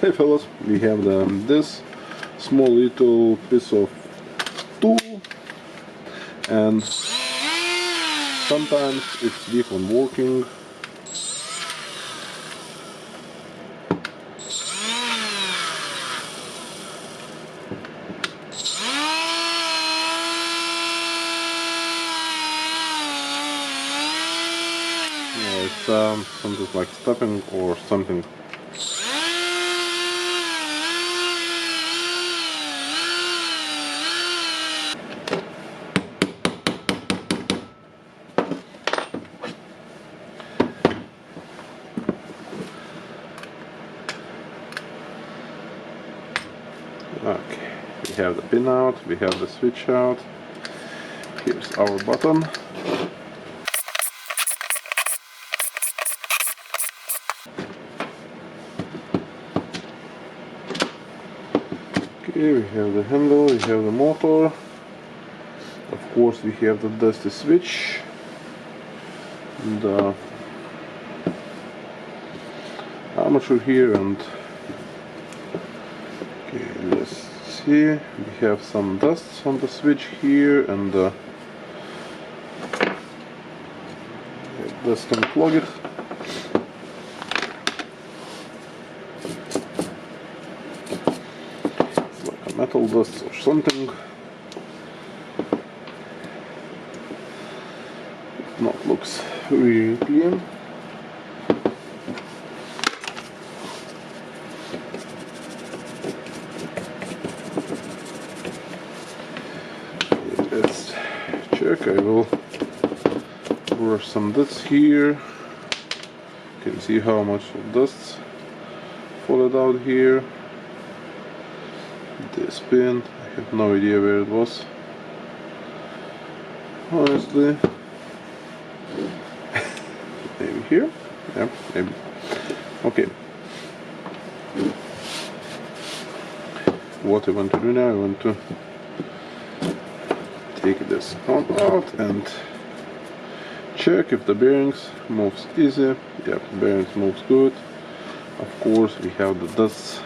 Hey fellas, we have this small little piece of tool, and sometimes it's weak on working. It's something like stopping or something. Okay, we have the pin out, we have the switch out. Here's our button. Okay, we have the handle, we have the motor. Of course, we have the dusty switch. The armature here, and okay, let's see. We have some dust on the switch here, and dust can clog it. It's like a metal dust or something. Not looks really clean. Let's check. I will brush some dust here. You can see how much of dust followed out here. This pin, I have no idea where it was, honestly. Maybe here? Yeah, maybe. Okay. What I want to do now, I want to take this out and check if the bearings moves easy. Yeah, bearings moves good. Of course, we have the dust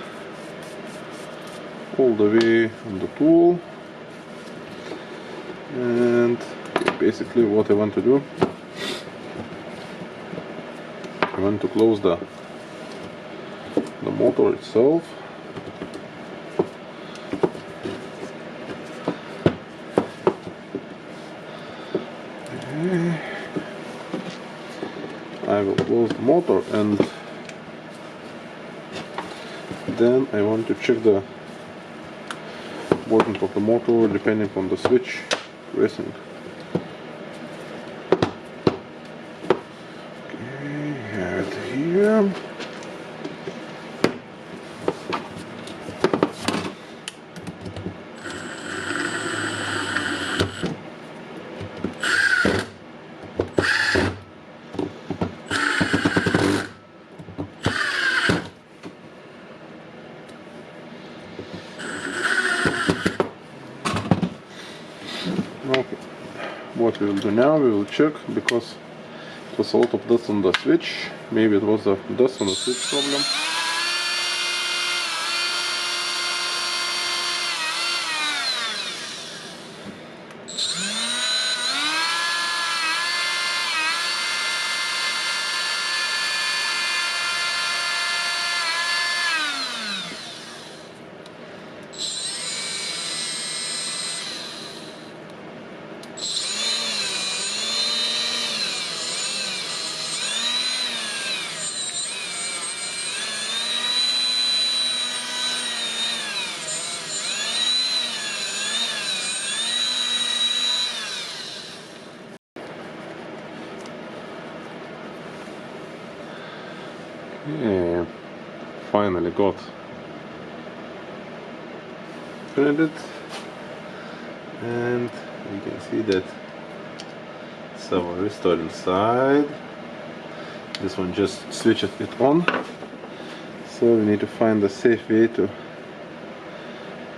all the way on the tool, and basically what I want to do, I want to close the motor itself. Okay. I will close the motor, and then I want to check the working of the motor depending on the switch pressing. Okay, have it here. Okay, what we will do now, we will check, because it was a lot of dust on the switch. Maybe it was the dust on the switch problem. Yeah, finally got it, and you can see that it's our resistor inside. This one just switches it on, so we need to find a safe way to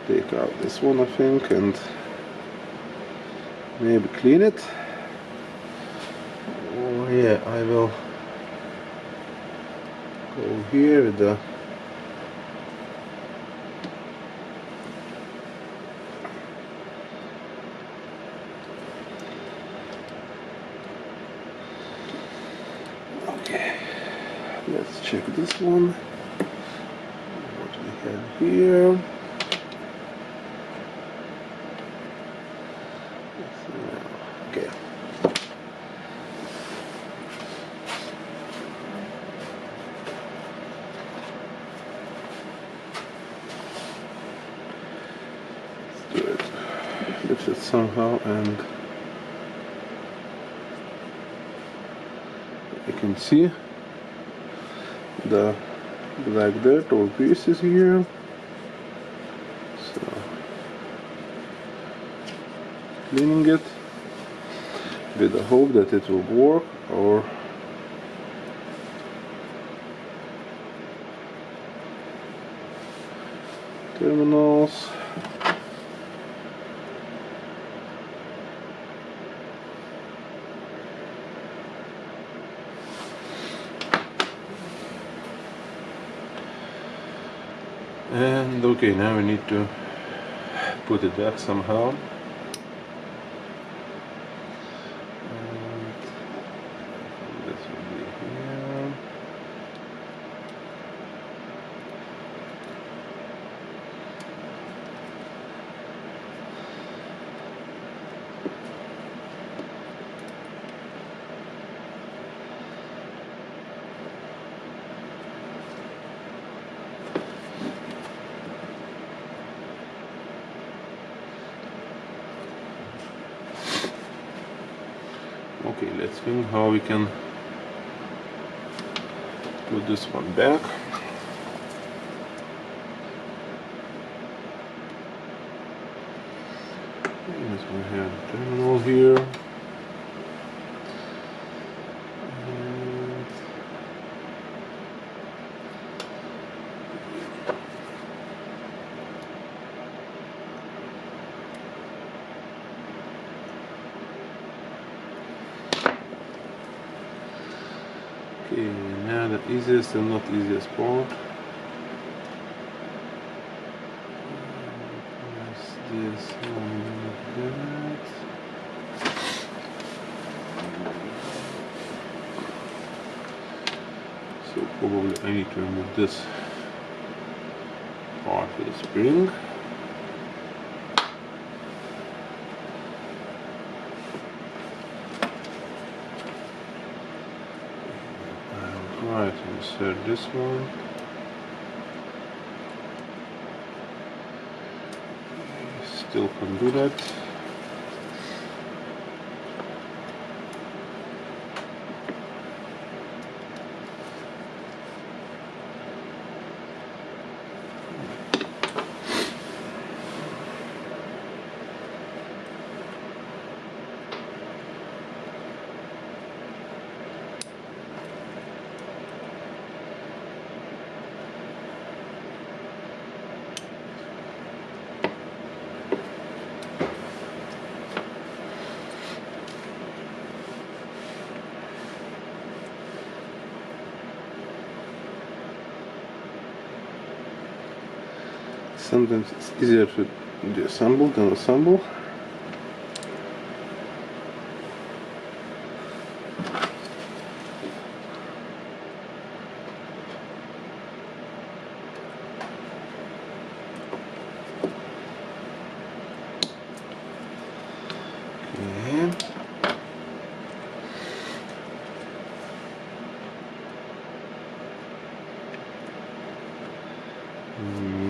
take out this one, I think, and maybe clean it. Oh yeah, I will go here with the let's check this one. What we have here. Okay. Let's do it. Lift it somehow, and you can see the black dirt or pieces here. So cleaning it with the hope that it will work, or terminals. And okay, now we need to put it back somehow. And this will be here. Okay, let's think how we can put this one back. Yes, we have a terminal here. And okay, now the easiest and not easiest part. This one like that. So probably I need to remove this part of the spring. I'll try to insert this one. Still can do that. Sometimes it's easier to disassemble than assemble. Okay.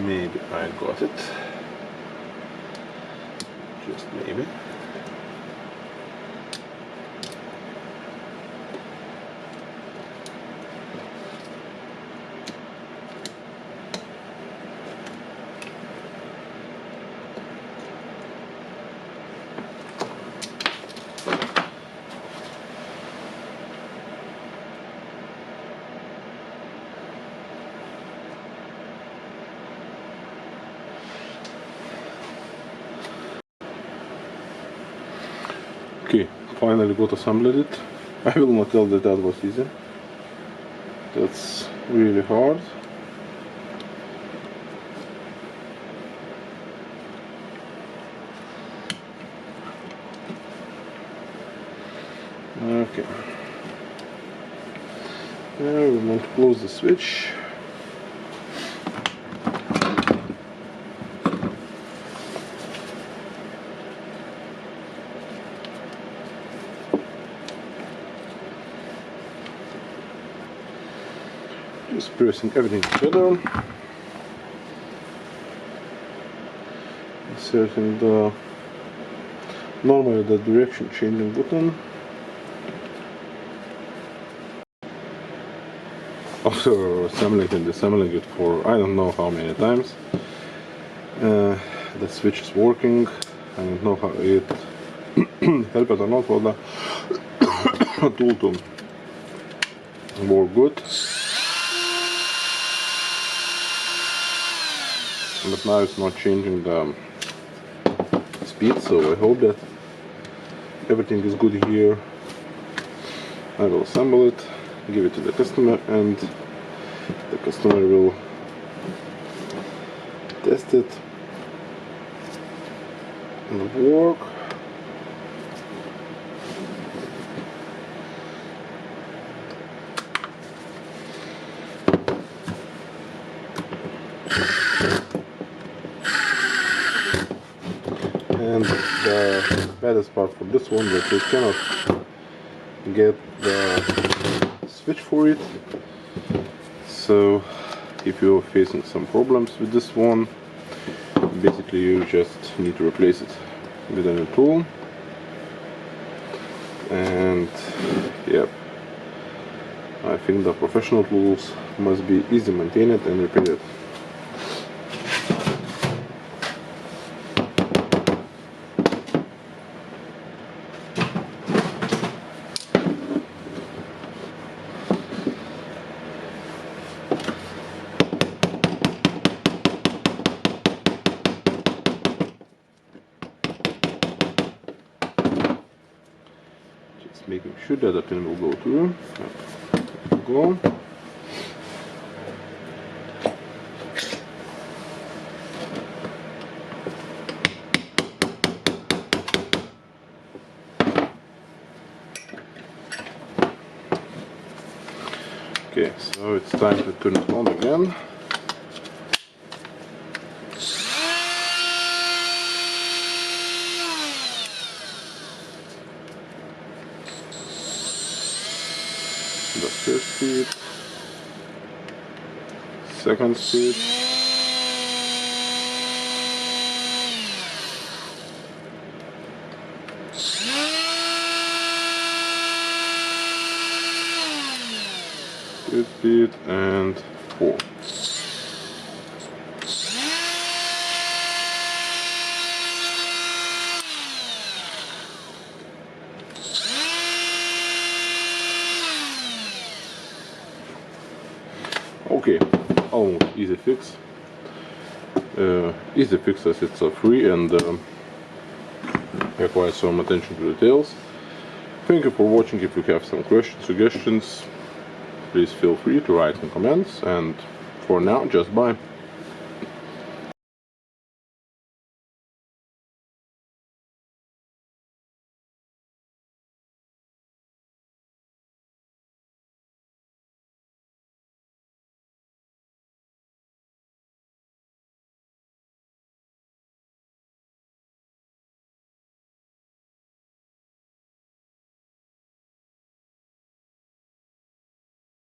Maybe I got it. Just maybe. Okay, finally got assembled it. I will not tell that that was easy. That's really hard. Okay. Now we I'm going to close the switch. Just pressing everything together. Inserting the normally the direction changing button. After assembling and disassembling it for I don't know how many times, the switch is working. I don't know how it helped or not for the tool to work good. But now it's not changing the speed, so I hope that everything is good here. I will assemble it, give it to the customer, and the customer will test it and work. And the baddest part for this one that you cannot get the switch for it. So if you're facing some problems with this one, basically you just need to replace it with a new tool. And yep, I think the professional tools must be easy maintained and repaired. Making sure that the pin will go through. Go. Okay, so it's time to turn it on again. The first speed, second speed, third speed, and 4. Okay, almost easy fix. Easy fix as it's free and requires some attention to details. Thank you for watching. If you have some questions, suggestions, please feel free to write in comments, and for now, just bye.